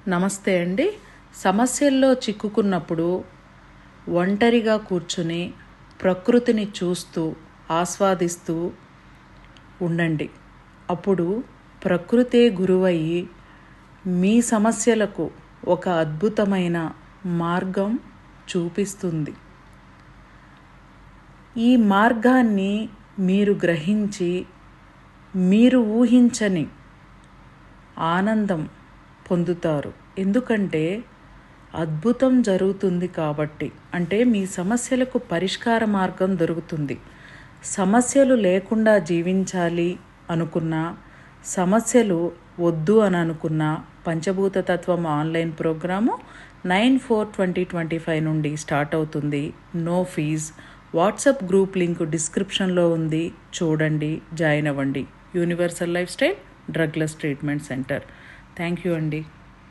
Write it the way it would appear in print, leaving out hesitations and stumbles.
నమస్తే అండి. సమస్యల్లో చిక్కుకున్నప్పుడు ఒంటరిగా కూర్చుని ప్రకృతిని చూస్తూ ఆస్వాదిస్తూ ఉండండి. అప్పుడు ప్రకృతే గురువయ్యి మీ సమస్యలకు ఒక అద్భుతమైన మార్గం చూపిస్తుంది. ఈ మార్గాన్ని మీరు గ్రహించి మీరు ఊహించని ఆనందం పొందుతారు. ఎందుకంటే అద్భుతం జరుగుతుంది కాబట్టి. అంటే మీ సమస్యలకు పరిష్కార మార్గం దొరుకుతుంది. సమస్యలు లేకుండా జీవించాలి అనుకున్నా, సమస్యలు వద్దు అని అనుకున్నా, పంచభూత తత్వం ఆన్లైన్ ప్రోగ్రాము 9/4/2025 నుండి స్టార్ట్ అవుతుంది. No fees. WhatsApp group link డిస్క్రిప్షన్లో ఉంది, చూడండి, జాయిన్ అవ్వండి. Universal lifestyle drugless treatment centre. Thank you అండి.